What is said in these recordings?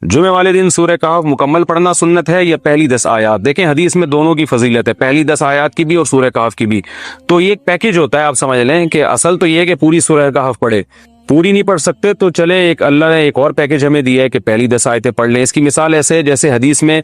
جمعے والے دن سورہ کہف مکمل پڑھنا سنت ہے یا پہلی 10 آیات؟ دیکھیں حدیث میں دونوں کی فضیلت ہے، پہلی 10 آیات کی بھی اور سورہ کہف کی بھی، تو یہ ایک پیکج ہوتا ہے، آپ سمجھ لیں کہ اصل تو یہ ہے کہ پوری سورہ کہف پڑھے، پوری نہیں پڑھ سکتے تو چلے ایک اللہ نے ایک اور پیکج ہمیں دیا ہے کہ پہلی 10 آیتیں پڑھ لیں۔ اس کی مثال ایسے ہے جیسے حدیث میں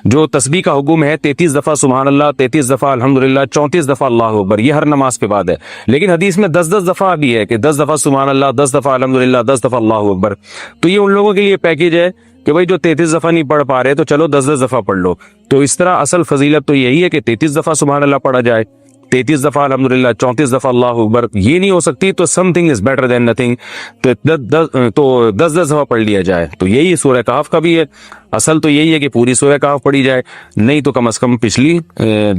جو تسبیح کا حکم ہے 33 دفعہ سبحان اللہ، 33 دفعہ الحمدللہ، 34 دفعہ اللہ اکبر، یہ ہر نماز کے بعد ہے، لیکن حدیث میں 10 دفعہ بھی ہے کہ 10 دفعہ سبحان اللہ، 10 دفعہ الحمدللہ، 10 دفعہ اللہ اکبر، تو یہ ان لوگوں کے لیے پیکج ہے کہ بھائی جو 33 دفعہ نہیں پڑھ پا رہے تو چلو 10 دفعہ پڑھ لو۔ تو اس طرح اصل فضیلت تو یہی ہے کہ 33 دفعہ سبحان اللہ پڑھا جائے، 33 دفعہ الحمدللہ، 34 دفعہ اللہ اکبر، یہ نہیں ہو سکتی تو some thing is better than nothing, تو 10 دفعہ پڑھ لیا جائے۔ تو یہی سورہ کہف کا بھی ہے، اصل تو یہی ہے کہ پوری سورہ کہف پڑھی جائے، نہیں تو کم از کم پچھلی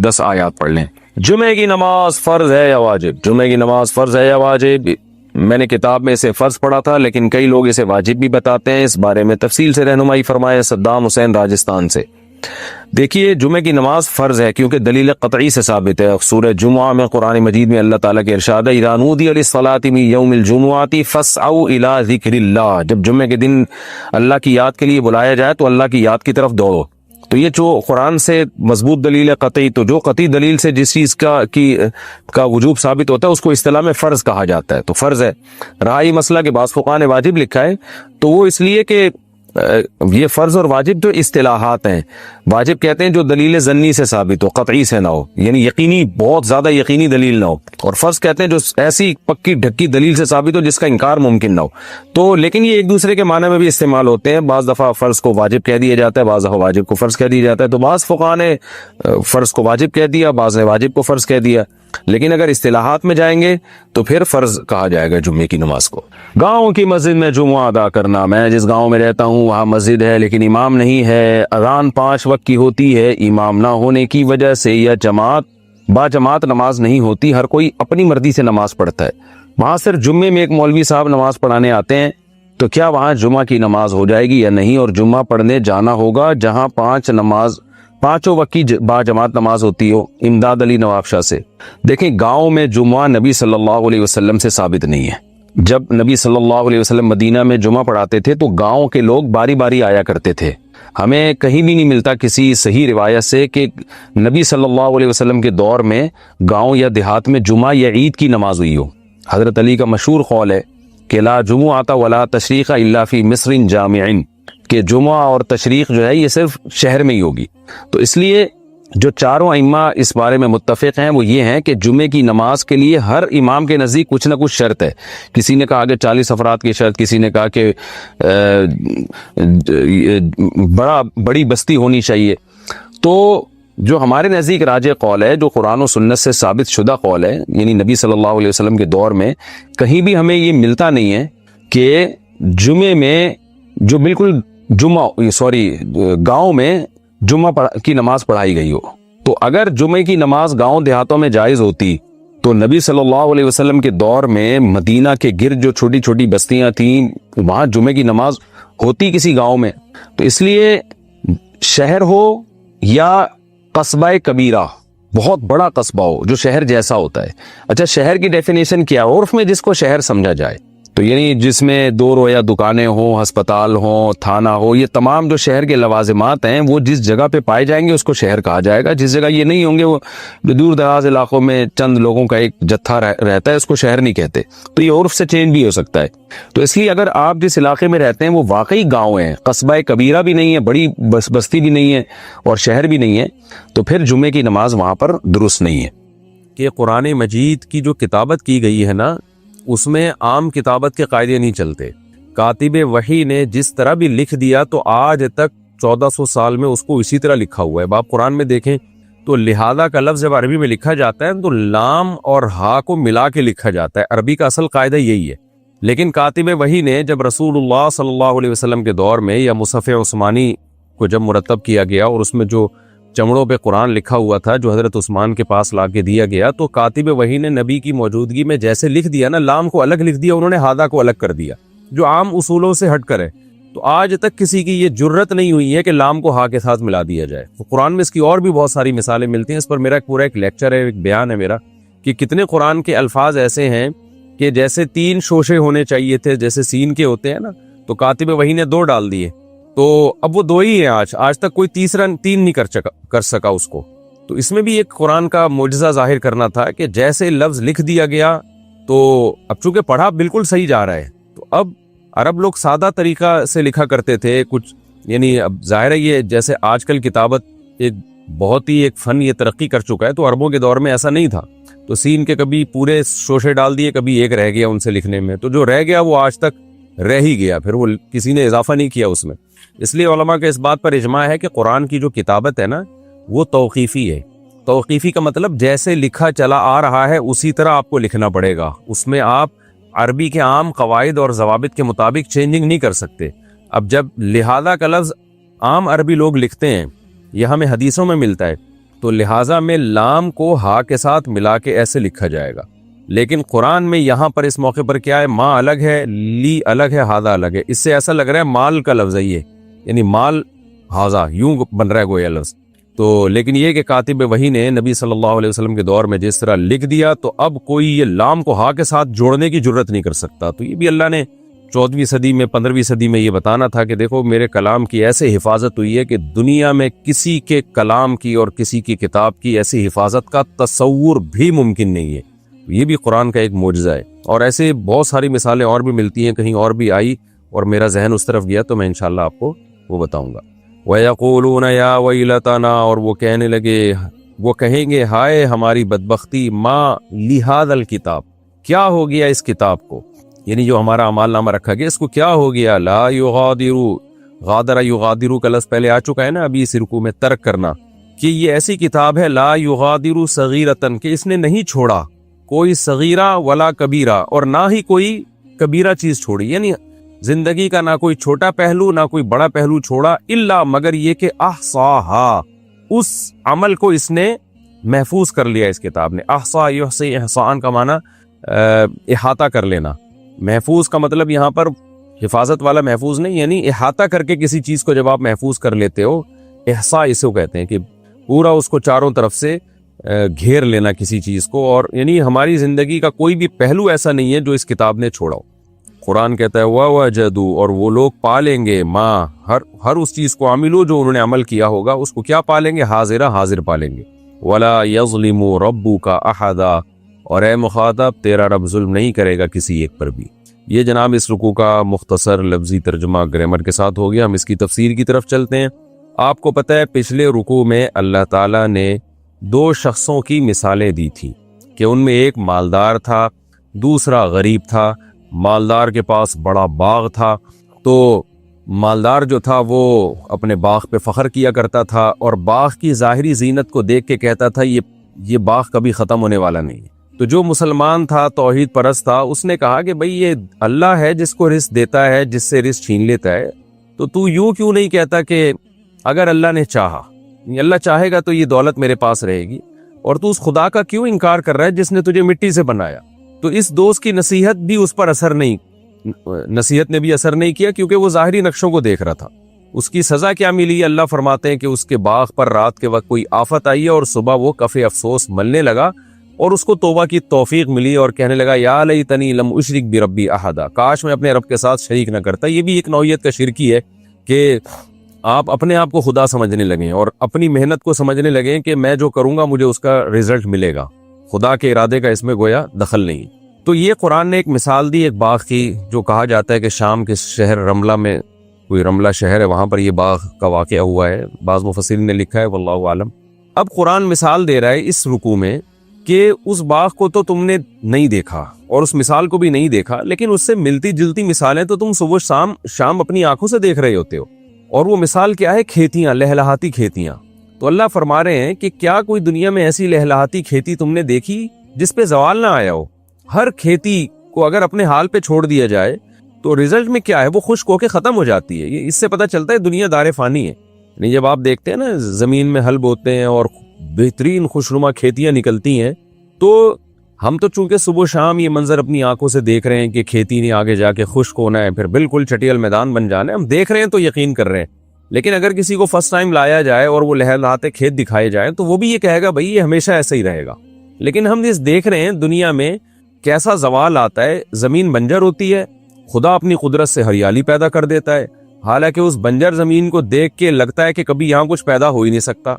10 آیات پڑھ لیں۔ جمعے کی نماز فرض ہے یا واجب؟ جمعے کی نماز فرض ہے یا واجب؟ میں نے کتاب میں اسے فرض پڑھا تھا، لیکن کئی لوگ اسے واجب بھی بتاتے ہیں، اس بارے میں تفصیل سے رہنمائی فرمائے صدام حسین راجستھان سے۔ دیکھیے جمعے کی نماز فرض ہے کیونکہ دلیل قطعی سے ثابت ہے، سورہ جمعہ میں قرآن مجید میں اللہ تعالیٰ کے ارشاد ہے اذا نودی للصلاۃ من یوم الجمعۃ فاسعوا الی ذکر اللہ، جب جمعے کے دن اللہ کی یاد کے لیے بلایا جائے تو اللہ کی یاد کی طرف دوڑو۔ تو یہ جو قرآن سے مضبوط دلیل ہے قطعی، تو جو قطعی دلیل سے جس چیز کا وجوب ثابت ہوتا ہے اس کو اصطلاح میں فرض کہا جاتا ہے، تو فرض ہے۔ رہا یہ مسئلہ کہ بعض فقہاء نے واجب لکھا ہے، تو وہ اس لیے کہ یہ فرض اور واجب جو اصطلاحات ہیں، واجب کہتے ہیں جو دلیل ظنی سے ثابت ہو، قطعی سے نہ ہو، یعنی یقینی، بہت زیادہ یقینی دلیل نہ ہو، اور فرض کہتے ہیں جو ایسی پکی ڈھکی دلیل سے ثابت ہو جس کا انکار ممکن نہ ہو۔ تو لیکن یہ ایک دوسرے کے معنی میں بھی استعمال ہوتے ہیں، بعض دفعہ فرض کو واجب کہہ دیا جاتا ہے، بعض دفعہ واجب کو فرض کہہ دیا جاتا ہے، تو بعض فقہاء نے فرض کو واجب کہہ دیا، بعض نے واجب کو فرض کہہ دیا، لیکن اگر اصطلاحات میں جائیں گے تو پھر فرض کہا جائے گا جمعے کی نماز کو۔ گاؤں کی مسجد میں جمعہ ادا کرنا، میں جس گاؤں میں رہتا ہوں وہاں مسجد ہے لیکن امام نہیں ہے، اذان 5 وقت کی ہوتی ہے، امام نہ ہونے کی وجہ سے یا باجماعت نماز نہیں ہوتی، ہر کوئی اپنی مرضی سے نماز پڑھتا ہے، وہاں صرف جمعے میں ایک مولوی صاحب نماز پڑھانے آتے ہیں، تو کیا وہاں جمعہ کی نماز ہو جائے گی یا نہیں؟ اور جمعہ پڑھنے جانا ہوگا جہاں 5 وقت کی باجماعت نماز ہوتی ہو۔ امداد علی نواب شاہ سے۔ دیکھیں گاؤں میں جمعہ نبی صلی اللہ علیہ وسلم سے ثابت نہیں ہے، جب نبی صلی اللہ علیہ وسلم مدینہ میں جمعہ پڑھاتے تھے تو گاؤں کے لوگ باری باری آیا کرتے تھے، ہمیں کہیں بھی نہیں ملتا کسی صحیح روایت سے کہ نبی صلی اللہ علیہ وسلم کے دور میں گاؤں یا دیہات میں جمعہ یا عید کی نماز ہوئی ہو۔ حضرت علی کا مشہور قول ہے کہ لا جمعۃ ولا تشریق الا فی مصر جامع، کہ جمعہ اور تشریق جو ہے یہ صرف شہر میں ہی ہوگی۔ تو اس لیے جو چاروں ائمہ اس بارے میں متفق ہیں وہ یہ ہیں کہ جمعے کی نماز کے لیے ہر امام کے نزدیک کچھ نہ کچھ شرط ہے، کسی نے کہا کہ 40 افراد کی شرط، کسی نے کہا کہ بڑی بستی ہونی چاہیے۔ تو جو ہمارے نزدیک راجح قول ہے، جو قرآن و سنت سے ثابت شدہ قول ہے، یعنی نبی صلی اللہ علیہ وسلم کے دور میں کہیں بھی ہمیں یہ ملتا نہیں ہے کہ جمعے میں جو بالکل گاؤں میں جمعہ کی نماز پڑھائی گئی ہو۔ تو اگر جمعے کی نماز گاؤں دیہاتوں میں جائز ہوتی تو نبی صلی اللہ علیہ وسلم کے دور میں مدینہ کے گرد جو چھوٹی چھوٹی بستیاں تھیں وہاں جمعے کی نماز ہوتی کسی گاؤں میں۔ تو اس لیے شہر ہو یا قصبہ کبیرہ، بہت بڑا قصبہ ہو جو شہر جیسا ہوتا ہے۔ اچھا شہر کی ڈیفینیشن کیا ہے؟ عرف میں جس کو شہر سمجھا جائے، تو یعنی جس میں 2 رویا دکانیں ہوں، ہسپتال ہوں، تھانہ ہو، یہ تمام جو شہر کے لوازمات ہیں وہ جس جگہ پہ پائے جائیں گے اس کو شہر کہا جائے گا۔ جس جگہ یہ نہیں ہوں گے، وہ دور دراز علاقوں میں چند لوگوں کا ایک جتھا رہتا ہے، اس کو شہر نہیں کہتے۔ تو یہ عرف سے چینج بھی ہو سکتا ہے۔ تو اس لیے اگر آپ جس علاقے میں رہتے ہیں وہ واقعی گاؤں ہے، قصبہ کبیرہ بھی نہیں ہے، بڑی بستی بھی نہیں ہے اور شہر بھی نہیں ہے، تو پھر جمعے کی نماز وہاں پر درست نہیں ہے۔ کہ قرآن مجید کی جو کتابت کی گئی ہے نا، اس میں عام کتابت کے قاعدے نہیں چلتے۔ کاتب وحی نے جس طرح بھی لکھ دیا تو آج تک 1400 سال میں اس کو اسی طرح لکھا ہوا ہے۔ آپ قرآن میں دیکھیں تو لہذا کا لفظ جب عربی میں لکھا جاتا ہے تو لام اور ہا کو ملا کے لکھا جاتا ہے، عربی کا اصل قاعدہ یہی ہے۔ لیکن کاتب وحی نے جب رسول اللہ صلی اللہ علیہ وسلم کے دور میں یا مصحف عثمانی کو جب مرتب کیا گیا اور اس میں جو چمڑوں پہ قرآن لکھا ہوا تھا جو حضرت عثمان کے پاس لا کے دیا گیا، تو کاتب وحی نے نبی کی موجودگی میں جیسے لکھ دیا نا، لام کو الگ لکھ دیا، انہوں نے ہادہ کو الگ کر دیا، جو عام اصولوں سے ہٹ کر ہے۔ تو آج تک کسی کی یہ جرت نہیں ہوئی ہے کہ لام کو ہا کے ساتھ ملا دیا جائے۔ تو قرآن میں اس کی اور بھی بہت ساری مثالیں ملتی ہیں۔ اس پر میرا پورا ایک لیکچر ہے، ایک بیان ہے میرا، کہ کتنے قرآن کے الفاظ ایسے ہیں کہ جیسے 3 شوشے ہونے چاہیے تھے، جیسے سین کے ہوتے ہیں نا، تو کاتب وحی نے 2 ڈال دیے۔ تو اب وہ دو ہی ہیں آج تک کوئی تیسرا تین نہیں کر سکا اس کو. تو اس میں بھی ایک قرآن کا معجزہ ظاہر کرنا تھا کہ جیسے لفظ لکھ دیا گیا تو اب چونکہ پڑھا بالکل صحیح جا رہا ہے. تو اب عرب لوگ سادہ طریقہ سے لکھا کرتے تھے کچھ، یعنی اب ظاہر ہے یہ جیسے آج کل کتابت ایک بہت ہی ایک فن یہ ترقی کر چکا ہے، تو عربوں کے دور میں ایسا نہیں تھا. تو سین کے کبھی پورے شوشے ڈال دیے، کبھی ایک رہ گیا ان سے لکھنے میں، تو جو رہ گیا وہ آج تک رہ ہی گیا، پھر وہ کسی نے اضافہ نہیں کیا اس میں. اس لیے علماء کے اس بات پر اجماع ہے کہ قرآن کی جو کتابت ہے نا وہ توقیفی ہے. توقیفی کا مطلب جیسے لکھا چلا آ رہا ہے اسی طرح آپ کو لکھنا پڑے گا، اس میں آپ عربی کے عام قواعد اور ضوابط کے مطابق چینجنگ نہیں کر سکتے. اب جب لہذا کا لفظ عام عربی لوگ لکھتے ہیں، یہ ہمیں حدیثوں میں ملتا ہے، تو لہذا میں لام کو ہا کے ساتھ ملا کے ایسے لکھا جائے گا. لیکن قرآن میں یہاں پر اس موقع پر کیا ہے، ماں الگ ہے، لی الگ ہے، ہاذا الگ ہے. اس سے ایسا لگ رہا ہے مال کا لفظ ہے یہ، یعنی مال ہاذا یوں بن رہا ہے گویا لفظ. تو لیکن یہ کہ کاتب وحی نے نبی صلی اللہ علیہ وسلم کے دور میں جس طرح لکھ دیا، تو اب کوئی یہ لام کو ہا کے ساتھ جوڑنے کی جرت نہیں کر سکتا. تو یہ بھی اللہ نے 14ویں صدی میں 15ویں صدی میں یہ بتانا تھا کہ دیکھو میرے کلام کی ایسے حفاظت ہوئی ہے کہ دنیا میں کسی کے کلام کی اور کسی کی کتاب کی ایسی حفاظت کا تصور بھی ممکن نہیں ہے. یہ بھی قرآن کا ایک معجزہ ہے. اور ایسے بہت ساری مثالیں اور بھی ملتی ہیں، کہیں اور بھی آئی اور میرا ذہن اس طرف گیا تو میں انشاءاللہ آپ کو وہ بتاؤں گا. وَيَقُولُونَ يَا وَيْلَتَنَا، اور وہ کہنے لگے، وہ کہیں گے ہائے ہماری بدبختی، ما لِهَذَا الْكِتاب، کیا ہو گیا اس کتاب کو، یعنی جو ہمارا اعمال نامہ رکھا گیا اس کو کیا ہو گیا. لا یغادر، غادر یغادر کا لفظ پہلے آ چکا ہے نا ابھی اس رکوع میں، ترک کرنا، کہ یہ ایسی کتاب ہے لا یغادر صغیرتن، کہ اس نے نہیں چھوڑا کوئی صغیرہ ولا کبیرہ، اور نہ ہی کوئی کبیرہ چیز چھوڑی، یعنی زندگی کا نہ کوئی چھوٹا پہلو نہ کوئی بڑا پہلو چھوڑا، الا مگر یہ کہ احصاہا، اس عمل کو اس نے محفوظ کر لیا اس کتاب نے. احصا یحصی احصان کا معنی احاطہ کر لینا. محفوظ کا مطلب یہاں پر حفاظت والا محفوظ نہیں، یعنی احاطہ کر کے کسی چیز کو جب آپ محفوظ کر لیتے ہو، احصاء اسے کو کہتے ہیں کہ پورا اس کو چاروں طرف سے گھیر لینا کسی چیز کو. اور یعنی ہماری زندگی کا کوئی بھی پہلو ایسا نہیں ہے جو اس کتاب نے چھوڑا ہو. قرآن کہتا ہے وَوَجَدُوا، اور وہ لوگ پالیں گے، ماں ہر اس چیز کو، عملو جو انہوں نے عمل کیا ہوگا اس کو کیا پالیں گے، حاضر پالیں گے. وَلَا يَظْلِمُ رَبُّكَ أَحَدًا، اور اے مخاطب تیرا رب ظلم نہیں کرے گا کسی ایک پر بھی. یہ جناب اس رکوع کا مختصر لفظی ترجمہ گرامر کے ساتھ ہو گیا. ہم اس کی تفسیر کی طرف چلتے ہیں. آپ کو پتہ ہے پچھلے رکوع میں اللہ تعالیٰ نے 2 شخصوں کی مثالیں دی تھیں کہ ان میں ایک مالدار تھا، دوسرا غریب تھا. مالدار کے پاس بڑا باغ تھا، تو مالدار جو تھا وہ اپنے باغ پہ فخر کیا کرتا تھا اور باغ کی ظاہری زینت کو دیکھ کے کہتا تھا یہ باغ کبھی ختم ہونے والا نہیں ہے. تو جو مسلمان تھا، توحید پرست تھا، اس نے کہا کہ بھئی یہ اللہ ہے جس کو رزق دیتا ہے، جس سے رزق چھین لیتا ہے، تو یوں کیوں نہیں کہتا کہ اگر اللہ نے چاہا، اللہ چاہے گا تو یہ دولت میرے پاس رہے گی، اور تو اس خدا کا کیوں انکار کر رہا ہے جس نے تجھے مٹی سے بنایا. تو اس دوست کی نصیحت بھی اس پر نصیحت نے بھی اثر نہیں کیا، کیونکہ وہ ظاہری نقشوں کو دیکھ رہا تھا. اس کی سزا کیا ملی؟ اللہ فرماتے ہیں کہ اس کے باغ پر رات کے وقت کوئی آفت آئی ہے اور صبح وہ کف افسوس ملنے لگا اور اس کو توبہ کی توفیق ملی اور کہنے لگا یا لیتنی لم اشرک بربی احدا، کاش میں اپنے رب کے ساتھ شریک نہ کرتا. یہ بھی ایک نوعیت کا شرکی ہے کہ آپ اپنے آپ کو خدا سمجھنے لگیں اور اپنی محنت کو سمجھنے لگیں کہ میں جو کروں گا مجھے اس کا رزلٹ ملے گا، خدا کے ارادے کا اس میں گویا دخل نہیں. تو یہ قرآن نے ایک مثال دی ایک باغ کی، جو کہا جاتا ہے کہ شام کے شہر رملہ میں، کوئی رملہ شہر ہے وہاں پر یہ باغ کا واقعہ ہوا ہے، بعض مفسرین نے لکھا ہے واللہ عالم. اب قرآن مثال دے رہا ہے اس رکوع میں کہ اس باغ کو تو تم نے نہیں دیکھا اور اس مثال کو بھی نہیں دیکھا، لیکن اس سے ملتی جلتی مثالیں تو تم صبح شام اپنی آنکھوں سے دیکھ رہے ہوتے ہو. اور وہ مثال کیا ہے؟ کھیتیاں، لہلہاتی کھیتیاں. تو اللہ فرما رہے ہیں کہ کیا کوئی دنیا میں ایسی لہلہاتی کھیتی تم نے دیکھی جس پہ زوال نہ آیا ہو؟ ہر کھیتی کو اگر اپنے حال پہ چھوڑ دیا جائے تو رزلٹ میں کیا ہے؟ وہ خشک ہو کے ختم ہو جاتی ہے. اس سے پتہ چلتا ہے دنیا دار فانی ہے. یعنی جب آپ دیکھتے ہیں نا زمین میں ہل بوتے ہیں اور بہترین خوشنما کھیتیاں نکلتی ہیں، تو ہم تو چونکہ صبح شام یہ منظر اپنی آنکھوں سے دیکھ رہے ہیں کہ کھیتی نے آگے جا کے خشک ہونا ہے، پھر بالکل چٹیل میدان بن جانا ہے، ہم دیکھ رہے ہیں تو یقین کر رہے ہیں. لیکن اگر کسی کو فرسٹ ٹائم لایا جائے اور وہ لہلہاتے کھیت دکھائے جائیں تو وہ بھی یہ کہے گا بھائی یہ ہمیشہ ایسا ہی رہے گا. لیکن ہم اس دیکھ رہے ہیں دنیا میں کیسا زوال آتا ہے، زمین بنجر ہوتی ہے، خدا اپنی قدرت سے ہریالی پیدا کر دیتا ہے، حالانکہ اس بنجر زمین کو دیکھ کے لگتا ہے کہ کبھی یہاں کچھ پیدا ہو ہی نہیں سکتا،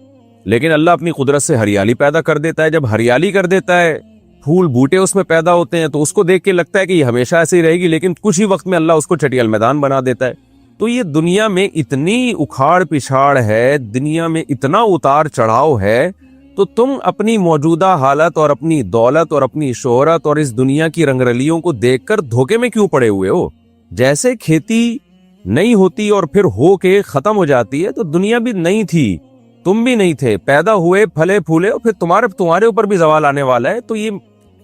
لیکن اللہ اپنی قدرت سے ہریالی پیدا کر دیتا ہے۔ جب ہریالی کر دیتا ہے، پھول بوٹے اس میں پیدا ہوتے ہیں، تو اس کو دیکھ کے لگتا ہے کہ یہ ہمیشہ ایسے ہی رہے گی، لیکن کچھ ہی وقت میں اللہ اس کو چٹیل میدان بنا دیتا ہے۔ تو یہ دنیا میں اتنی اکھاڑ پچھاڑ ہے، دنیا میں اتنا اتار چڑھاؤ ہے، تو تم اپنی موجودہ حالت اور اپنی دولت اور اپنی شہرت اور اس دنیا کی رنگرلیوں کو دیکھ کر دھوکے میں کیوں پڑے ہوئے ہو؟ جیسے کھیتی نہیں ہوتی اور پھر ہو کے ختم ہو جاتی ہے، تو دنیا بھی نہیں تھی، تم بھی نہیں تھے، پیدا ہوئے پھلے پھولے اور پھر تمہارے اوپر بھی زوال آنے والا ہے۔ تو یہ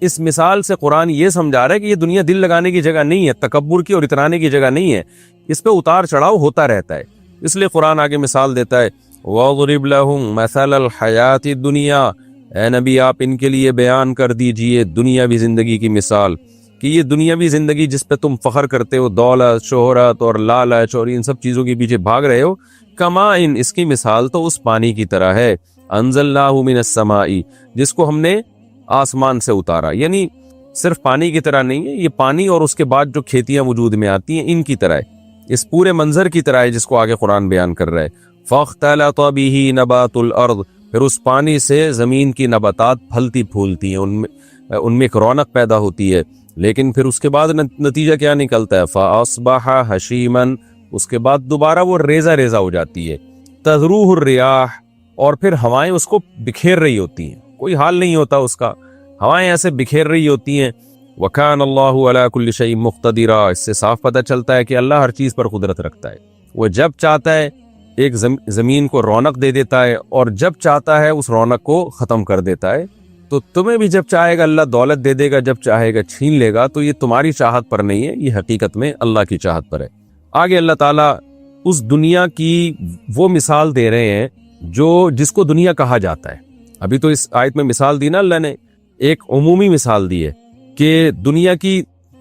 اس مثال سے قرآن یہ سمجھا رہا ہے کہ یہ دنیا دل لگانے کی جگہ نہیں ہے، تکبر کی اور اترانے کی جگہ نہیں ہے، اس پہ اتار چڑھاؤ ہوتا رہتا ہے۔ اس لیے قرآن آگے مثال دیتا ہے، وَاضْرِبْ لَهُمْ مَثَلَ الْحَيَاةِ الدُّنْيَا، اے نبی آپ ان کے لیے بیان کر دیجئے دنیاوی زندگی کی مثال، کہ یہ دنیاوی زندگی جس پہ تم فخر کرتے ہو، دولت، شہرت اور لالچ اور ان سب چیزوں کے پیچھے بھاگ رہے ہو، کماء، اس کی مثال تو اس پانی کی طرح ہے، انزلناہ من السماء، جس کو ہم نے آسمان سے اتارا۔ یعنی صرف پانی کی طرح نہیں ہے، یہ پانی اور اس کے بعد جو کھیتیاں وجود میں آتی ہیں ان کی طرح ہے، اس پورے منظر کی طرح ہے جس کو آگے قرآن بیان کر رہا ہے۔ فاختلط بہ نبات الارض، پھر اس پانی سے زمین کی نباتات پھلتی پھولتی ہیں، ان میں ایک رونق پیدا ہوتی ہے، لیکن پھر اس کے بعد نتیجہ کیا نکلتا ہے؟ فاصبح حشیما، اس کے بعد دوبارہ وہ ریزہ ریزہ ہو جاتی ہے، تذروہ الریاح، اور پھر ہوائیں اس کو بکھیر رہی ہوتی ہیں، کوئی حال نہیں ہوتا اس کا، ہوائیں ایسے بکھیر رہی ہوتی ہیں۔ وَكَانَ اللَّهُ عَلَى كُلِّ شَيْءٍ مُقْتَدِرًا، اس سے صاف پتہ چلتا ہے کہ اللہ ہر چیز پر قدرت رکھتا ہے، وہ جب چاہتا ہے ایک زمین کو رونق دے دیتا ہے، اور جب چاہتا ہے اس رونق کو ختم کر دیتا ہے۔ تو تمہیں بھی جب چاہے گا اللہ دولت دے دے گا، جب چاہے گا چھین لے گا، تو یہ تمہاری چاہت پر نہیں ہے، یہ حقیقت میں اللہ کی چاہت پر ہے۔ آگے اللہ تعالیٰ اس دنیا کی وہ مثال دے رہے ہیں جس کو دنیا کہا جاتا ہے۔ ابھی تو اس آیت میں مثال دی نا اللہ نے، ایک عمومی مثال دی ہے کہ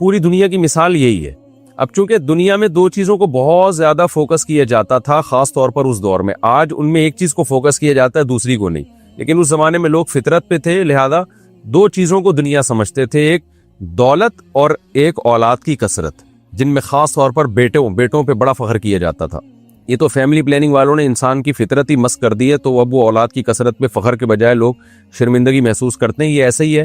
پوری دنیا کی مثال یہی ہے۔ اب چونکہ دنیا میں دو چیزوں کو بہت زیادہ فوکس کیا جاتا تھا، خاص طور پر اس دور میں، آج ان میں ایک چیز کو فوکس کیا جاتا ہے، دوسری کو نہیں، لیکن اس زمانے میں لوگ فطرت پہ تھے، لہذا دو چیزوں کو دنیا سمجھتے تھے، ایک دولت اور ایک اولاد کی کثرت، جن میں خاص طور پر بیٹوں پہ بڑا فخر کیا جاتا تھا۔ یہ تو فیملی پلاننگ والوں نے انسان کی فطرت ہی مسخ کر دی ہے، تو اب وہ اولاد کی کثرت پہ فخر کے بجائے لوگ شرمندگی محسوس کرتے ہیں۔ یہ ایسے ہی ہے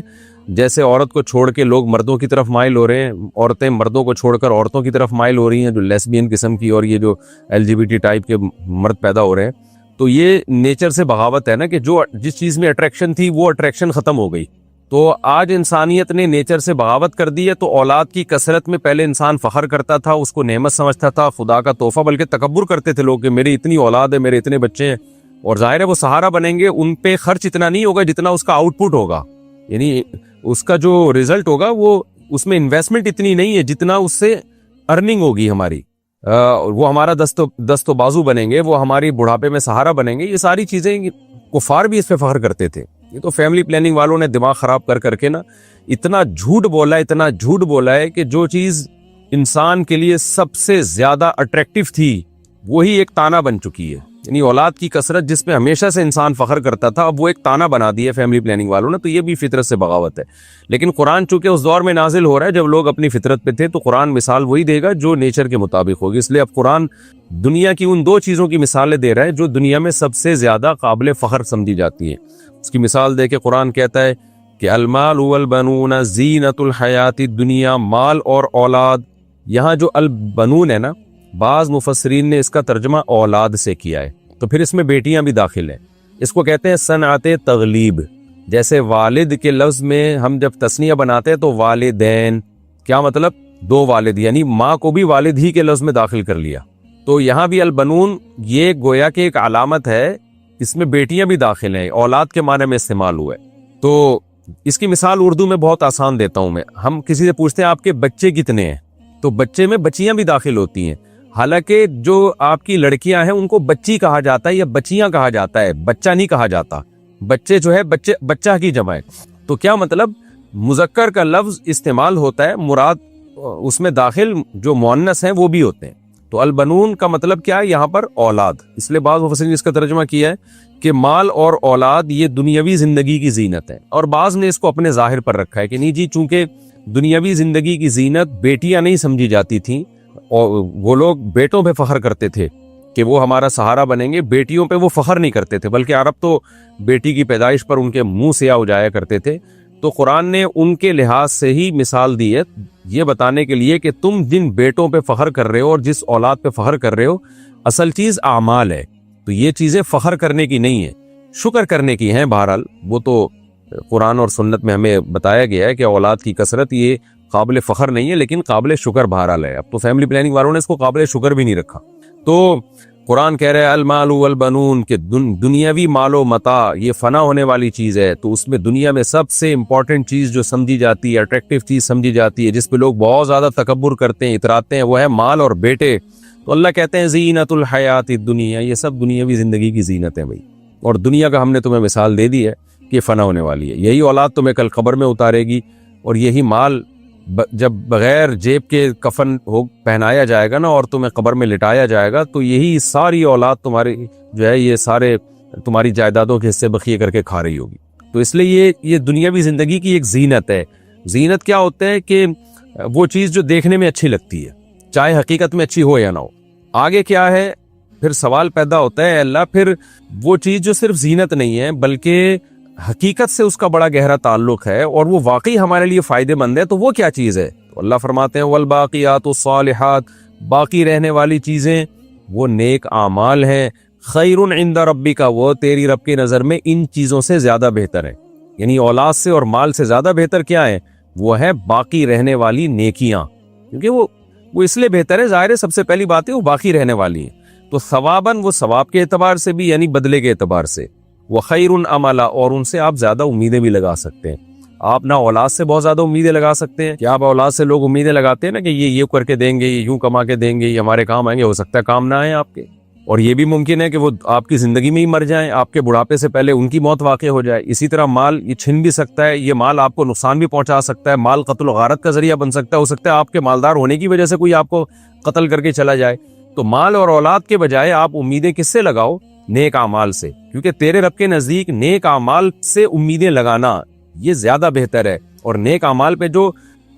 جیسے عورت کو چھوڑ کے لوگ مردوں کی طرف مائل ہو رہے ہیں، عورتیں مردوں کو چھوڑ کر عورتوں کی طرف مائل ہو رہی ہیں، جو لیسبین قسم کی اور یہ جو LGBT ٹائپ کے مرد پیدا ہو رہے ہیں۔ تو یہ نیچر سے بغاوت ہے نا، کہ جس چیز میں اٹریکشن تھی وہ اٹریکشن ختم ہو گئی۔ تو آج انسانیت نے نیچر سے بغاوت کر دی ہے، تو اولاد کی کثرت میں پہلے انسان فخر کرتا تھا، اس کو نعمت سمجھتا تھا، خدا کا تحفہ، بلکہ تکبر کرتے تھے لوگ کہ میری اتنی اولاد ہے، میرے اتنے بچے ہیں، اور ظاہر ہے وہ سہارا بنیں گے، ان پہ خرچ اتنا نہیں ہوگا جتنا اس کا آؤٹ پٹ ہوگا، یعنی اس کا جو ریزلٹ ہوگا وہ اس میں انویسٹمنٹ اتنی نہیں ہے جتنا اس سے ارننگ ہوگی ہماری، وہ ہمارا دست و بازو بنیں گے، وہ ہماری بڑھاپے میں سہارا بنیں گے۔ یہ ساری چیزیں کفار بھی اس پہ فخر کرتے تھے۔ یہ تو فیملی پلاننگ والوں نے دماغ خراب کر کے نا اتنا جھوٹ بولا ہے کہ جو چیز انسان کے لیے سب سے زیادہ اٹریکٹیو تھی وہی ایک تانا بن چکی ہے، یعنی اولاد کی کثرت جس پہ ہمیشہ سے انسان فخر کرتا تھا، اب وہ ایک تانا بنا دی ہے فیملی پلاننگ والوں نے۔ تو یہ بھی فطرت سے بغاوت ہے، لیکن قرآن چونکہ اس دور میں نازل ہو رہا ہے جب لوگ اپنی فطرت پہ تھے، تو قرآن مثال وہی دے گا جو نیچر کے مطابق ہوگی۔ اس لیے اب قرآن دنیا کی ان دو چیزوں کی مثالیں دے رہا ہے جو دنیا میں سب سے زیادہ قابل فخر سمجھی جاتی ہیں۔ اس کی مثال دے کے قرآن کہتا ہے کہ المال والبنون زینت الحیات الدنیا، مال اور اولاد، یہاں جو البنون ہے نا، بعض مفسرین نے اس کا ترجمہ اولاد سے کیا ہے، تو پھر اس میں بیٹیاں بھی داخل ہیں۔ اس کو کہتے ہیں صنعت تغلیب، جیسے والد کے لفظ میں ہم جب تثنیہ بناتے ہیں تو والدین، کیا مطلب؟ دو والد، یعنی ماں کو بھی والد ہی کے لفظ میں داخل کر لیا۔ تو یہاں بھی البنون یہ گویا کہ ایک علامت ہے، اس میں بیٹیاں بھی داخل ہیں، اولاد کے معنی میں استعمال ہوا ہے۔ تو اس کی مثال اردو میں بہت آسان دیتا ہوں میں، ہم کسی سے پوچھتے ہیں آپ کے بچے کتنے ہیں، تو بچے میں بچیاں بھی داخل ہوتی ہیں، حالانکہ جو آپ کی لڑکیاں ہیں ان کو بچی کہا جاتا ہے یا بچیاں کہا جاتا ہے، بچہ نہیں کہا جاتا۔ بچے جو ہے بچہ کی جمع ہے، تو کیا مطلب؟ مذکر کا لفظ استعمال ہوتا ہے، مراد اس میں داخل جو مؤنث ہیں وہ بھی ہوتے ہیں۔ تو البنون کا مطلب کیا ہے یہاں پر؟ اولاد۔ اس لیے بعض مفسرین نے اس کا ترجمہ کیا ہے کہ مال اور اولاد یہ دنیاوی زندگی کی زینت ہے، اور بعض نے اس کو اپنے ظاہر پر رکھا ہے کہ نہیں جی، چونکہ دنیاوی زندگی کی زینت بیٹیاں نہیں سمجھی جاتی تھیں، اور وہ لوگ بیٹوں پہ فخر کرتے تھے کہ وہ ہمارا سہارا بنیں گے، بیٹیوں پہ وہ فخر نہیں کرتے تھے، بلکہ عرب تو بیٹی کی پیدائش پر ان کے منہ سیاہ ہو جایا کرتے تھے۔ تو قرآن نے ان کے لحاظ سے ہی مثال دی ہے، یہ بتانے کے لیے کہ تم جن بیٹوں پہ فخر کر رہے ہو اور جس اولاد پہ فخر کر رہے ہو، اصل چیز اعمال ہے۔ تو یہ چیزیں فخر کرنے کی نہیں ہیں، شکر کرنے کی ہیں۔ بہرحال وہ تو قرآن اور سنت میں ہمیں بتایا گیا ہے کہ اولاد کی کثرت یہ قابل فخر نہیں ہے، لیکن قابل شکر بہرحال ہے۔ اب تو فیملی پلاننگ والوں نے اس کو قابل شکر بھی نہیں رکھا۔ تو قرآن کہہ رہے ہیں المال والبنون، کہ دنیاوی مال و متاع یہ فنا ہونے والی چیز ہے، تو اس میں دنیا میں سب سے امپورٹنٹ چیز جو سمجھی جاتی ہے، اٹریکٹیو چیز سمجھی جاتی ہے، جس پہ لوگ بہت زیادہ تکبر کرتے ہیں، اتراتے ہیں، وہ ہے مال اور بیٹے۔ تو اللہ کہتے ہیں زینت الحیات الدنیا، یہ سب دنیاوی زندگی کی زینت ہے بھائی، اور دنیا کا ہم نے تمہیں مثال دے دی ہے کہ فنا ہونے والی ہے۔ یہی اولاد تمہیں کل قبر میں اتارے گی، اور یہی مال جب بغیر جیب کے کفن ہو پہنایا جائے گا نا اور تمہیں قبر میں لٹایا جائے گا، تو یہی ساری اولاد تمہاری جو ہے یہ سارے تمہاری جائیدادوں کے حصے بخیے کر کے کھا رہی ہوگی۔ تو اس لیے یہ دنیاوی زندگی کی ایک زینت ہے۔ زینت کیا ہوتا ہے کہ وہ چیز جو دیکھنے میں اچھی لگتی ہے، چاہے حقیقت میں اچھی ہو یا نہ ہو۔ آگے کیا ہے پھر سوال پیدا ہوتا ہے، اللہ پھر وہ چیز جو صرف زینت نہیں ہے بلکہ حقیقت سے اس کا بڑا گہرا تعلق ہے اور وہ واقعی ہمارے لیے فائدے مند ہے، تو وہ کیا چیز ہے؟ تو اللہ فرماتے ہیں والباقیات الصالحات، باقی رہنے والی چیزیں وہ نیک اعمال ہیں، خیر عند ربک، وہ تیری رب کی نظر میں ان چیزوں سے زیادہ بہتر ہے۔ یعنی اولاد سے اور مال سے زیادہ بہتر کیا ہے؟ وہ ہے باقی رہنے والی نیکیاں، کیونکہ وہ اس لیے بہتر ہے، ظاہر ہے سب سے پہلی بات ہے وہ باقی رہنے والی ہیں، تو ثواباً وہ ثواب کے اعتبار سے بھی یعنی بدلے کے اعتبار سے، وہ خیر عملا، اور ان سے آپ زیادہ امیدیں بھی لگا سکتے ہیں۔ آپ نہ اولاد سے بہت زیادہ امیدیں لگا سکتے ہیں کہ آپ اولاد سے لوگ امیدیں لگاتے ہیں نا کہ یہ کر کے دیں گے، یہ یوں کما کے دیں گے، یہ ہمارے کام آئیں گے، ہو سکتا ہے کام نہ آئیں آپ کے، اور یہ بھی ممکن ہے کہ وہ آپ کی زندگی میں ہی مر جائیں، آپ کے بڑھاپے سے پہلے ان کی موت واقع ہو جائے۔ اسی طرح مال یہ چھن بھی سکتا ہے، یہ مال آپ کو نقصان بھی پہنچا سکتا ہے، مال قتل و غارت کا ذریعہ بن سکتا ہے، ہو سکتا ہے آپ کے مالدار ہونے کی وجہ سے کوئی آپ کو قتل کر کے چلا جائے۔ تو مال اور اولاد کے بجائے آپ امیدیں کس سے لگاؤ؟ نیک اعمال سے، کیونکہ تیرے رب کے نزدیک نیک اعمال سے امیدیں لگانا یہ زیادہ بہتر ہے، اور نیک اعمال پہ جو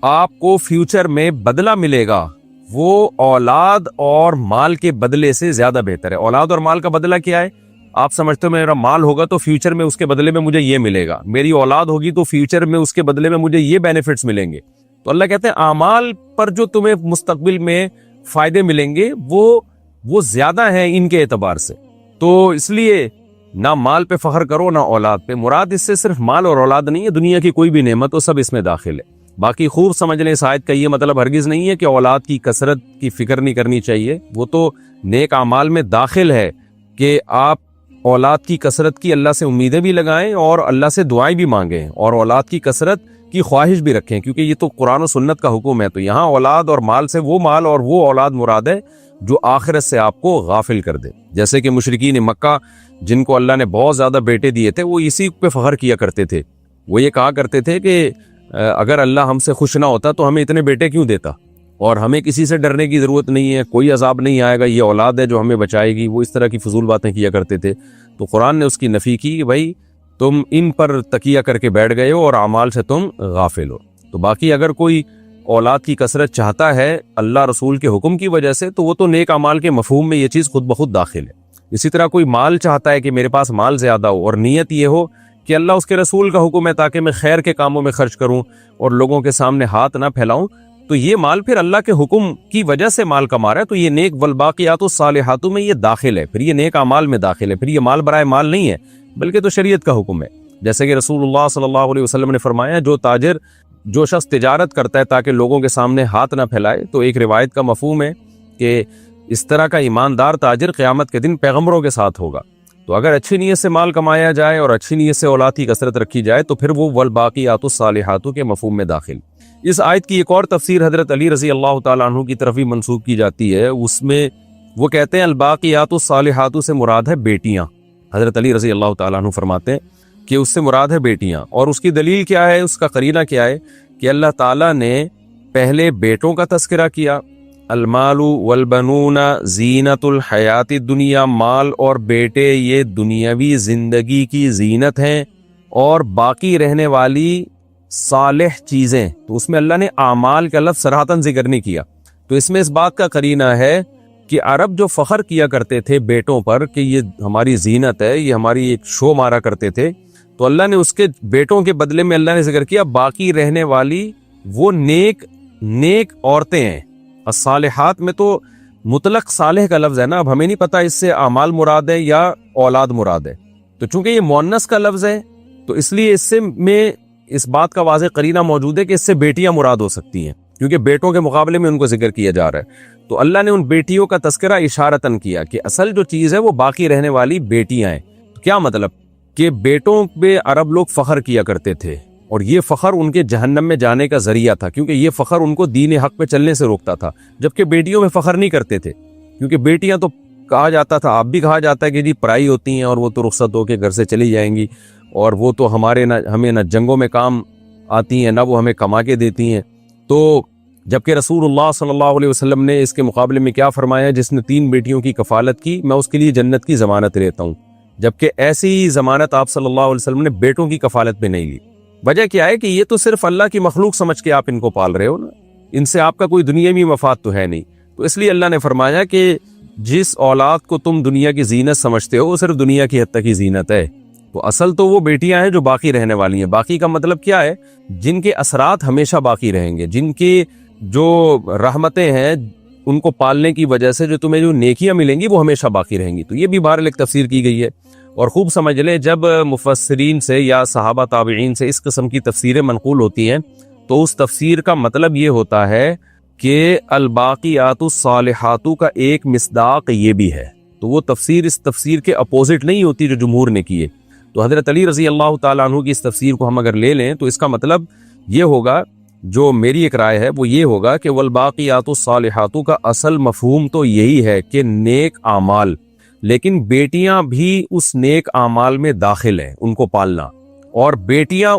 آپ کو فیوچر میں بدلہ ملے گا وہ اولاد اور مال کے بدلے سے زیادہ بہتر ہے۔ اولاد اور مال کا بدلہ کیا ہے؟ آپ سمجھتے ہو میرا مال ہوگا تو فیوچر میں اس کے بدلے میں مجھے یہ ملے گا، میری اولاد ہوگی تو فیوچر میں اس کے بدلے میں مجھے یہ بینیفٹس ملیں گے۔ تو اللہ کہتے ہیں اعمال پر جو تمہیں مستقبل میں فائدے ملیں گے وہ زیادہ ہیں ان کے اعتبار سے۔ تو اس لیے نہ مال پہ فخر کرو نہ اولاد پہ، مراد اس سے صرف مال اور اولاد نہیں ہے، دنیا کی کوئی بھی نعمت ہو سب اس میں داخل ہے۔ باقی خوب سمجھ لیں اس آیت کا یہ مطلب ہرگز نہیں ہے کہ اولاد کی کثرت کی فکر نہیں کرنی چاہیے، وہ تو نیک اعمال میں داخل ہے کہ آپ اولاد کی کثرت کی اللہ سے امیدیں بھی لگائیں اور اللہ سے دعائیں بھی مانگیں اور اولاد کی کثرت کی خواہش بھی رکھیں، کیونکہ یہ تو قرآن و سنت کا حکم ہے۔ تو یہاں اولاد اور مال سے وہ مال اور وہ اولاد مراد ہے جو آخرت سے آپ کو غافل کر دے، جیسے کہ مشرکین مکہ جن کو اللہ نے بہت زیادہ بیٹے دیے تھے وہ اسی پہ فخر کیا کرتے تھے۔ وہ یہ کہا کرتے تھے کہ اگر اللہ ہم سے خوش نہ ہوتا تو ہمیں اتنے بیٹے کیوں دیتا، اور ہمیں کسی سے ڈرنے کی ضرورت نہیں ہے، کوئی عذاب نہیں آئے گا، یہ اولاد ہے جو ہمیں بچائے گی۔ وہ اس طرح کی فضول باتیں کیا کرتے تھے۔ تو قرآن نے اس کی نفی کی کہ بھائی تم ان پر تکیہ کر کے بیٹھ گئے ہو اور اعمال سے تم غافل ہو۔ تو باقی اگر کوئی اولاد کی کثرت چاہتا ہے اللہ رسول کے حکم کی وجہ سے تو وہ تو نیک اعمال کے مفہوم میں یہ چیز خود بخود داخل ہے۔ اسی طرح کوئی مال چاہتا ہے کہ میرے پاس مال زیادہ ہو اور نیت یہ ہو کہ اللہ اس کے رسول کا حکم ہے تاکہ میں خیر کے کاموں میں خرچ کروں اور لوگوں کے سامنے ہاتھ نہ پھیلاؤں، تو یہ مال پھر اللہ کے حکم کی وجہ سے مال کما رہا ہے، تو یہ نیک والباقیات الصالحات میں یہ داخل ہے، پھر یہ نیک اعمال میں داخل ہے، پھر یہ مال برائے مال نہیں ہے بلکہ تو شریعت کا حکم ہے۔ جیسے کہ رسول اللہ صلی اللہ علیہ وسلم نے فرمایا جو شخص تجارت کرتا ہے تاکہ لوگوں کے سامنے ہاتھ نہ پھیلائے، تو ایک روایت کا مفہوم ہے کہ اس طرح کا ایماندار تاجر قیامت کے دن پیغمبروں کے ساتھ ہوگا۔ تو اگر اچھی نیت سے مال کمایا جائے اور اچھی نیت سے اولاد کی کثرت رکھی جائے تو پھر وہ والباقیات الصالحات کے مفہوم میں داخل۔ اس آیت کی ایک اور تفسیر حضرت علی رضی اللہ تعالیٰ عنہ کی طرف بھی منسوب کی جاتی ہے، اس میں وہ کہتے ہیں الباقیات الصالحات سے مراد ہے بیٹیاں۔ حضرت علی رضی اللہ تعالیٰ عنہ فرماتے ہیں کہ اس سے مراد ہے بیٹیاں، اور اس کی دلیل کیا ہے، اس کا قرینہ کیا ہے کہ اللہ تعالیٰ نے پہلے بیٹوں کا تذکرہ کیا، المال والبنون زینت الحیات الدنیا، مال اور بیٹے یہ دنیاوی زندگی کی زینت ہیں، اور باقی رہنے والی صالح چیزیں، تو اس میں اللہ نے اعمال کا لفظ صراحتاً ذکر نہیں کیا۔ تو اس میں اس بات کا قرینہ ہے کہ عرب جو فخر کیا کرتے تھے بیٹوں پر کہ یہ ہماری زینت ہے، یہ ہماری ایک شو مارا کرتے تھے، تو اللہ نے اس کے بیٹوں کے بدلے میں اللہ نے ذکر کیا باقی رہنے والی وہ نیک عورتیں ہیں۔ الصالحات میں تو مطلق صالح کا لفظ ہے نا، اب ہمیں نہیں پتا اس سے اعمال مراد ہے یا اولاد مراد ہے، تو چونکہ یہ مؤنث کا لفظ ہے تو اس لیے اس سے میں اس بات کا واضح قرینہ موجود ہے کہ اس سے بیٹیاں مراد ہو سکتی ہیں، کیونکہ بیٹوں کے مقابلے میں ان کو ذکر کیا جا رہا ہے۔ تو اللہ نے ان بیٹیوں کا تذکرہ اشارتاً کیا کہ اصل جو چیز ہے وہ باقی رہنے والی بیٹیاں ہیں۔ تو کیا مطلب کہ بیٹوں پہ عرب لوگ فخر کیا کرتے تھے، اور یہ فخر ان کے جہنم میں جانے کا ذریعہ تھا، کیونکہ یہ فخر ان کو دین حق پہ چلنے سے روکتا تھا، جبکہ بیٹیوں میں فخر نہیں کرتے تھے، کیونکہ بیٹیاں تو کہا جاتا تھا، آپ بھی کہا جاتا ہے کہ جی پرائی ہوتی ہیں اور وہ تو رخصت ہو کے گھر سے چلی جائیں گی، اور وہ تو ہمیں نہ جنگوں میں کام آتی ہیں، نہ وہ ہمیں کما کے دیتی ہیں۔ تو جبکہ رسول اللہ صلی اللہ علیہ وسلم نے اس کے مقابلے میں کیا فرمایا، جس نے 3 بیٹیوں کی کفالت کی میں اس کے لیے جنت کی ضمانت لیتا ہوں، جبکہ ایسی ہی ضمانت آپ صلی اللہ علیہ وسلم نے بیٹوں کی کفالت پہ نہیں لی۔ وجہ کیا ہے کہ یہ تو صرف اللہ کی مخلوق سمجھ کے آپ ان کو پال رہے ہو نا، ان سے آپ کا کوئی دنیاوی مفاد تو ہے نہیں، تو اس لیے اللہ نے فرمایا کہ جس اولاد کو تم دنیا کی زینت سمجھتے ہو وہ صرف دنیا کی حد تک ہی زینت ہے، تو اصل تو وہ بیٹیاں ہیں جو باقی رہنے والی ہیں۔ باقی کا مطلب کیا ہے؟ جن کے اثرات ہمیشہ باقی رہیں گے، جن کے جو رحمتیں ہیں ان کو پالنے کی وجہ سے جو تمہیں جو نیکیاں ملیں گی وہ ہمیشہ باقی رہیں گی۔ تو یہ بھی بہرحال ایک تفسیر کی گئی ہے، اور خوب سمجھ لیں جب مفسرین سے یا صحابہ تابعین سے اس قسم کی تفسیریں منقول ہوتی ہیں تو اس تفسیر کا مطلب یہ ہوتا ہے کہ الباقیات الصالحات کا ایک مصداق یہ بھی ہے، تو وہ تفسیر اس تفسیر کے اپوزٹ نہیں ہوتی جو جمہور نے کیے۔ تو حضرت علی رضی اللہ تعالیٰ عنہ کی اس تفسیر کو ہم اگر لے لیں تو اس کا مطلب یہ ہوگا، جو میری ایک رائے ہے وہ یہ ہوگا کہ والباقیات الصالحات کا اصل مفہوم تو یہی ہے کہ نیک اعمال، لیکن بیٹیاں بھی اس نیک اعمال میں داخل ہیں، ان کو پالنا، اور بیٹیاں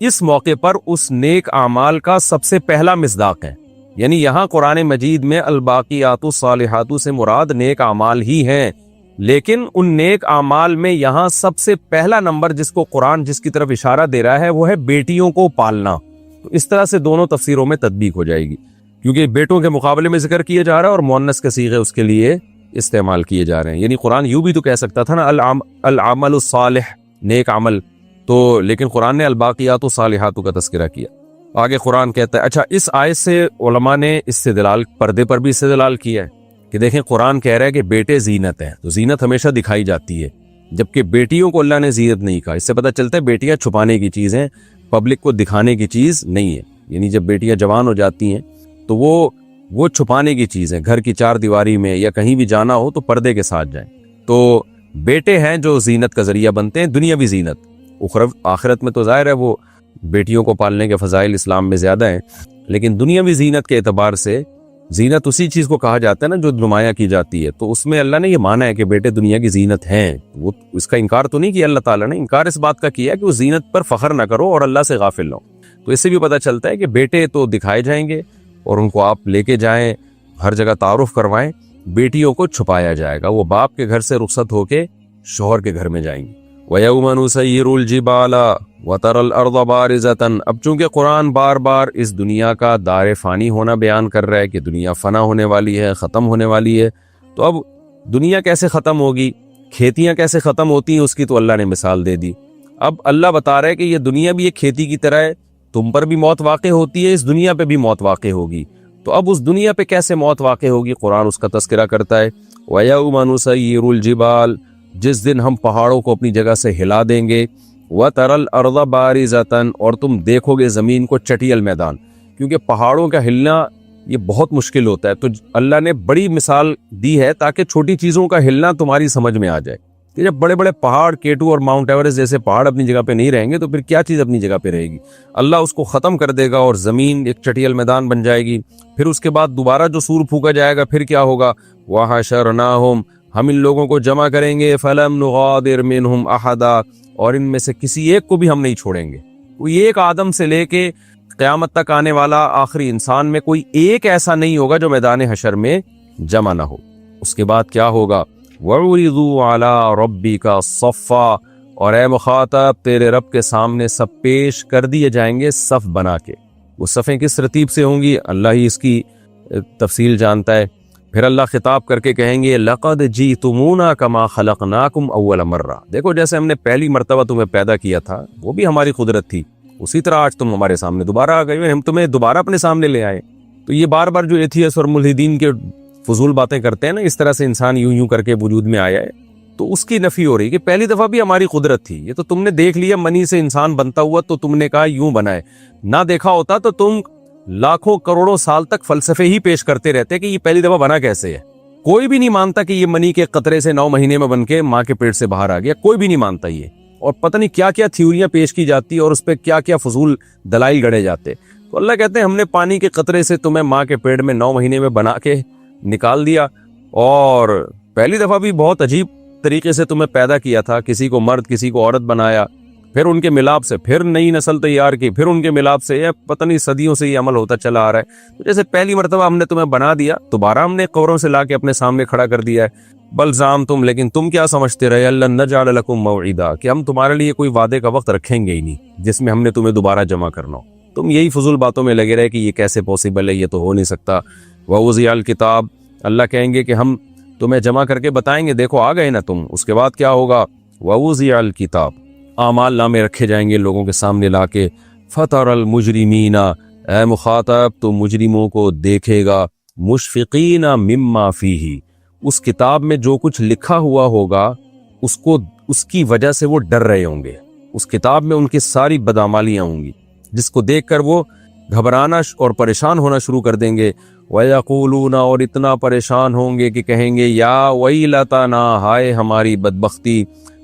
اس موقع پر اس نیک اعمال کا سب سے پہلا مصداق ہیں۔ یعنی یہاں قرآن مجید میں الباقیات الصالحات سے مراد نیک اعمال ہی ہیں، لیکن ان نیک اعمال میں یہاں سب سے پہلا نمبر جس کو قرآن جس کی طرف اشارہ دے رہا ہے وہ ہے بیٹیوں کو پالنا۔ تو اس طرح سے دونوں تفسیروں میں تطبیق ہو جائے گی، کیونکہ بیٹوں کے مقابلے میں ذکر کیا جا رہا ہے اور مؤنث کے صیغے اس کے لیے استعمال کیے جا رہے ہیں۔ یعنی قرآن یوں بھی تو کہہ سکتا تھا نا العمل الصالح، نیک عمل، تو لیکن قرآن نے الباقیات الصالحات کا تذکرہ کیا۔ آگے قرآن کہتا ہے، اچھا اس آیت سے علماء نے استدلال پردے پر بھی استدلال کیا ہے کہ دیکھیں قرآن کہہ رہا ہے کہ بیٹے زینت ہیں، تو زینت ہمیشہ دکھائی جاتی ہے، جبکہ بیٹیوں کو اللہ نے زینت نہیں کہا۔ اس سے پتہ چلتا ہے بیٹیاں چھپانے کی چیز ہیں، پبلک کو دکھانے کی چیز نہیں ہے۔ یعنی جب بیٹیاں جوان ہو جاتی ہیں تو وہ چھپانے کی چیز ہے، گھر کی 4 دیواری میں یا کہیں بھی جانا ہو تو پردے کے ساتھ جائیں۔ تو بیٹے ہیں جو زینت کا ذریعہ بنتے ہیں، دنیاوی زینت، آخرت میں تو ظاہر ہے وہ بیٹیوں کو پالنے کے فضائل اسلام میں زیادہ ہیں، لیکن دنیاوی زینت کے اعتبار سے زینت اسی چیز کو کہا جاتا ہے نا جو نمایاں کی جاتی ہے، تو اس میں اللہ نے یہ مانا ہے کہ بیٹے دنیا کی زینت ہیں۔ وہ اس کا انکار تو نہیں کیا اللہ تعالیٰ نے، انکار اس بات کا کیا کہ وہ زینت پر فخر نہ کرو اور اللہ سے غافل نہ ہو۔ تو اس سے بھی پتہ چلتا ہے کہ بیٹے تو دکھائے جائیں گے اور ان کو آپ لے کے جائیں، ہر جگہ تعارف کروائیں، بیٹیوں کو چھپایا جائے گا، وہ باپ کے گھر سے رخصت ہو کے شوہر کے گھر میں جائیں گی۔ وَيَوْمَ نُسَيِّرُ الْجِبَالَ وَتَرَى الْأَرْضَ بَارِزَةً۔ اب چونکہ قرآن بار بار اس دنیا کا دار فانی ہونا بیان کر رہا ہے کہ دنیا فنا ہونے والی ہے، ختم ہونے والی ہے، تو اب دنیا کیسے ختم ہوگی، کھیتیاں کیسے ختم ہوتی ہیں اس کی تو اللہ نے مثال دے دی۔ اب اللہ بتا رہا ہے کہ یہ دنیا بھی ایک کھیتی کی طرح ہے، تم پر بھی موت واقع ہوتی ہے، اس دنیا پہ بھی موت واقع ہوگی، تو اب اس دنیا پہ کیسے موت واقع ہوگی قرآن اس کا تذکرہ کرتا ہے۔ وَيَوْمَ نُسَيِّرُ الْجِبَالَ، جس دن ہم پہاڑوں کو اپنی جگہ سے ہلا دیں گے، وَتَرَى الْأَرْضَ بَارِزَةً، اور تم دیکھو گے زمین کو چٹیل میدان، کیونکہ پہاڑوں کا ہلنا یہ بہت مشکل ہوتا ہے، تو اللہ نے بڑی مثال دی ہے تاکہ چھوٹی چیزوں کا ہلنا تمہاری سمجھ میں آ جائے کہ جب بڑے بڑے پہاڑ K2 اور ماؤنٹ ایوریسٹ جیسے پہاڑ اپنی جگہ پہ نہیں رہیں گے تو پھر کیا چیز اپنی جگہ پہ رہے گی، اللہ اس کو ختم کر دے گا اور زمین ایک چٹیل میدان بن جائے گی۔ پھر اس کے بعد دوبارہ جو سور پھونکا جائے گا پھر کیا ہوگا، وَحَشَرْنَاهُمْ، ہم ان لوگوں کو جمع کریں گے، فَلَمْ نُغَادِرْ مِنْهُمْ أَحَدًا، اور ان میں سے کسی ایک کو بھی ہم نہیں چھوڑیں گے۔ کوئی ایک آدم سے لے کے قیامت تک آنے والا آخری انسان میں کوئی ایک ایسا نہیں ہوگا جو میدان حشر میں جمع نہ ہو۔ اس کے بعد کیا ہوگا، وَعُرِضُوا عَلَىٰ رَبِّكَ صَفًّا، اور اے مخاطب تیرے رب کے سامنے سب پیش کر دیے جائیں گے صف بنا کے۔ وہ صفیں کس ترتیب سے ہوں گی اللہ ہی اس کی تفصیل جانتا ہے. پھر اللہ خطاب کر کے کہیں گے لقد جئتمونا کما خلقناکم اول مرہ. دیکھو جیسے ہم نے پہلی مرتبہ تمہیں پیدا کیا تھا وہ بھی ہماری قدرت تھی, اسی طرح آج تم ہمارے سامنے دوبارہ آ گئے, ہم تمہیں دوبارہ اپنے سامنے لے آئے. تو یہ بار بار جو ایتھیسٹ اور ملحدین کے فضول باتیں کرتے ہیں نا, اس طرح سے انسان یوں کر کے وجود میں آیا ہے, تو اس کی نفی ہو رہی کہ پہلی دفعہ بھی ہماری قدرت تھی. یہ تو تم نے دیکھ لیا منی سے انسان بنتا ہوا, تو تم نے کہا یوں بنا ہے. نہ دیکھا ہوتا تو تم لاکھوں کروڑوں سال تک فلسفے ہی پیش کرتے رہتے کہ یہ پہلی دفعہ بنا کیسے ہے. کوئی بھی نہیں مانتا کہ یہ منی کے قطرے سے 9 مہینے میں بن کے ماں کے پیٹ سے باہر آ گیا, کوئی بھی نہیں مانتا یہ. اور پتہ نہیں کیا کیا تھیوریاں پیش کی جاتی اور اس پہ کیا کیا فضول دلائل گڑے جاتے. تو اللہ کہتے ہیں ہم نے پانی کے قطرے سے تمہیں ماں کے پیٹ میں 9 مہینے میں بنا کے نکال دیا, اور پہلی دفعہ بھی بہت عجیب طریقے سے تمہیں پیدا کیا تھا, کسی کو مرد کسی کو عورت بنایا, پھر ان کے ملاپ سے پھر نئی نسل تیار کی, پھر ان کے ملاپ سے, یہ پتہ نہیں صدیوں سے یہ عمل ہوتا چلا آ رہا ہے. تو جیسے پہلی مرتبہ ہم نے تمہیں بنا دیا, دوبارہ ہم نے قبروں سے لا کے اپنے سامنے کھڑا کر دیا ہے. بل زعمتم, لیکن تم کیا سمجھتے رہے, لن نجعل لکم موعدا, کہ ہم تمہارے لیے کوئی وعدے کا وقت رکھیں گے ہی نہیں جس میں ہم نے تمہیں دوبارہ جمع کرنا ہو. تم یہی فضول باتوں میں لگے رہے کہ یہ کیسے پاسبل ہے, یہ تو ہو نہیں سکتا. ووضع الکتاب, اللہ کہیں گے کہ ہم تمہیں جمع کر کے بتائیں گے, دیکھو آ گئے نا تم. اس کے بعد کیا ہوگا, ووضع الکتاب, اعمال نامے رکھے جائیں گے لوگوں کے سامنے لا کے. فتر المجرمین, اے مخاطب تو مجرموں کو دیکھے گا, مشفقین مما فیہ, اس کتاب میں جو کچھ لکھا ہوا ہوگا اس کی وجہ سے وہ ڈر رہے ہوں گے. اس کتاب میں ان کی ساری بدعمالیاں ہوں گی جس کو دیکھ کر وہ گھبرانا اور پریشان ہونا شروع کر دیں گے. وَيَقُولُونَ, اور اتنا پریشان ہوں گے کہ کہیں گے یا وَيْلَتَنَا, ہائے ہماری بدبختی,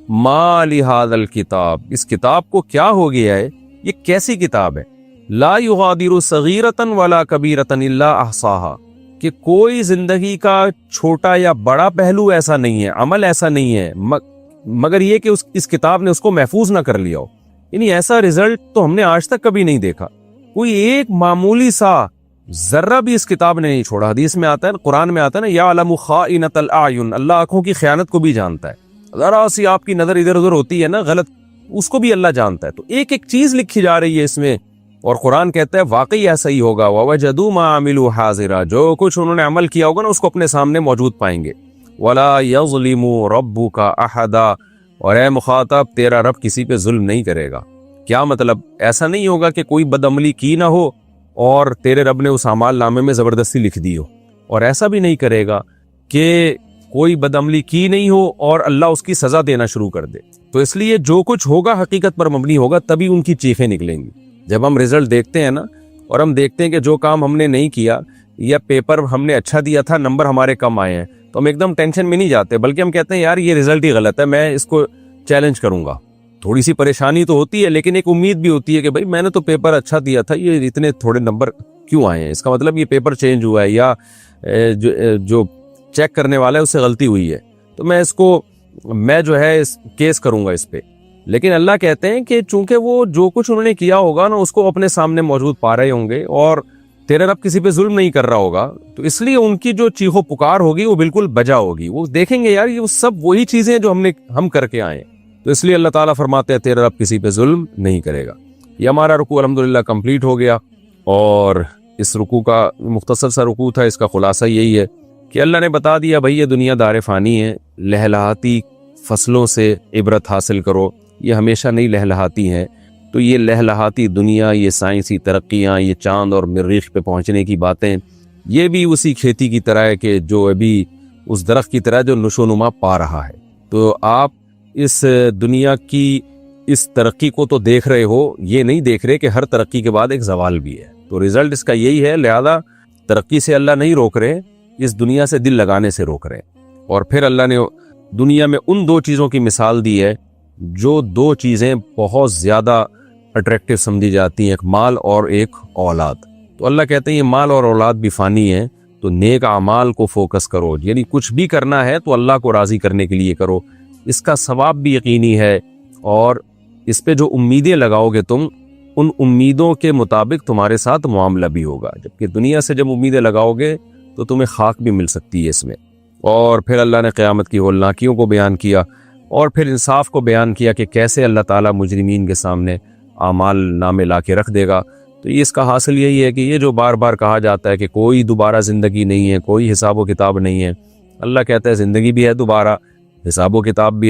مَا لِهَذَا الْكِتَاب, اس کتاب کو کیا ہو گیا ہے, یہ کیسی کتاب ہے. لَا يُغَادِرُ صَغِيرَةً وَلَا كَبِيرَةً إِلَّا أَحْصَاهَا, کہ کوئی زندگی کا چھوٹا یا بڑا پہلو ایسا نہیں ہے, عمل ایسا نہیں ہے مگر یہ کہ اس کتاب نے اس کو محفوظ نہ کر لیا ہو. یعنی ایسا رزلٹ تو ہم نے آج تک کبھی نہیں دیکھا. کوئی ایک معمولی سا ذرہ بھی اس کتاب نے نہیں چھوڑا. حدیث میں آتا ہے, قرآن میں آتا ہے نا, یعلم خائنۃ الاعین, اللہ آنکھوں کی خیانت کو بھی جانتا ہے. ذرا سی آپ کی نظر ادھر ادھر ہوتی ہے نا غلط, اس کو بھی اللہ جانتا ہے. تو ایک ایک چیز لکھی جا رہی ہے اس میں, اور قرآن کہتا ہے واقعی ایسا ہی ہوگا. وَوَجَدُوا مَا عَمِلُوا حَاضِرًا, جو کچھ انہوں نے عمل کیا ہوگا نا اس کو اپنے سامنے موجود پائیں گے. وَلَا يَظْلِمُ رَبُّكَ أَحَدًا, اور اے مخاطب تیرا رب کسی پہ ظلم نہیں کرے گا. کیا مطلب, ایسا نہیں ہوگا کہ کوئی بدعملی کی نہ ہو اور تیرے رب نے اس اعمال نامے میں زبردستی لکھ دی ہو, اور ایسا بھی نہیں کرے گا کہ کوئی بدعملی کی نہیں ہو اور اللہ اس کی سزا دینا شروع کر دے. تو اس لیے جو کچھ ہوگا حقیقت پر مبنی ہوگا, تبھی ان کی چیخیں نکلیں گی. جب ہم رزلٹ دیکھتے ہیں نا, اور ہم دیکھتے ہیں کہ جو کام ہم نے نہیں کیا یا پیپر ہم نے اچھا دیا تھا نمبر ہمارے کم آئے ہیں, تو ہم ایک دم ٹینشن میں نہیں جاتے, بلکہ ہم کہتے ہیں یار یہ رزلٹ ہی غلط ہے, میں اس کو چیلنج کروں گا. تھوڑی سی پریشانی تو ہوتی ہے, لیکن ایک امید بھی ہوتی ہے کہ بھائی میں نے تو پیپر اچھا دیا تھا, یہ اتنے تھوڑے نمبر کیوں آئے ہیں, اس کا مطلب یہ پیپر چینج ہوا ہے یا جو چیک کرنے والا ہے اس سے غلطی ہوئی ہے, تو میں جو ہے کیس کروں گا اس پہ. لیکن اللہ کہتے ہیں کہ چونکہ وہ جو کچھ انہوں نے کیا ہوگا نا اس کو اپنے سامنے موجود پا رہے ہوں گے, اور تیرا رب کسی پہ ظلم نہیں کر رہا ہوگا, تو اس لیے ان کی جو چیخو پکار ہوگی وہ بالکل بجا ہوگی. وہ دیکھیں گے یار یہ سب وہی چیزیں جو ہم کر کے آئے. تو اس لیے اللہ تعالیٰ فرماتے ہیں تیرا رب کسی پہ ظلم نہیں کرے گا. یہ ہمارا رکوع الحمدللہ کمپلیٹ ہو گیا, اور اس رکوع کا مختصر سا رکوع تھا. اس کا خلاصہ یہی ہے کہ اللہ نے بتا دیا بھائی یہ دنیا دار فانی ہے, لہلہاتی فصلوں سے عبرت حاصل کرو, یہ ہمیشہ نہیں لہلہاتی ہیں. تو یہ لہلہاتی دنیا, یہ سائنسی ترقیاں, یہ چاند اور مریخ پہ پہنچنے کی باتیں, یہ بھی اسی کھیتی کی طرح ہے کہ جو ابھی اس درخت کی طرح جو نشو و نما پا رہا ہے. تو آپ اس دنیا کی اس ترقی کو تو دیکھ رہے ہو, یہ نہیں دیکھ رہے کہ ہر ترقی کے بعد ایک زوال بھی ہے. تو رزلٹ اس کا یہی ہے, لہذا ترقی سے اللہ نہیں روک رہے, اس دنیا سے دل لگانے سے روک رہے. اور پھر اللہ نے دنیا میں ان 2 چیزوں کی مثال دی ہے جو 2 چیزیں بہت زیادہ اٹریکٹیو سمجھی جاتی ہیں, ایک مال اور ایک اولاد. تو اللہ کہتے ہیں یہ مال اور اولاد بھی فانی ہیں, تو نیک اعمال کو فوکس کرو, یعنی کچھ بھی کرنا ہے تو اللہ کو راضی کرنے کے لیے کرو, اس کا ثواب بھی یقینی ہے, اور اس پہ جو امیدیں لگاؤ گے تم, ان امیدوں کے مطابق تمہارے ساتھ معاملہ بھی ہوگا. جبکہ دنیا سے جب امیدیں لگاؤ گے تو تمہیں خاک بھی مل سکتی ہے اس میں. اور پھر اللہ نے قیامت کی ہولناکیوں کو بیان کیا, اور پھر انصاف کو بیان کیا کہ کیسے اللہ تعالیٰ مجرمین کے سامنے اعمال نامے لا کے رکھ دے گا. تو اس کا حاصل یہی ہے کہ یہ جو بار بار کہا جاتا ہے کہ کوئی دوبارہ زندگی نہیں ہے، کوئی حساب و کتاب نہیں ہے، اللہ کہتا ہے زندگی بھی ہے دوبارہ، حساب و کتاب بھی ہے۔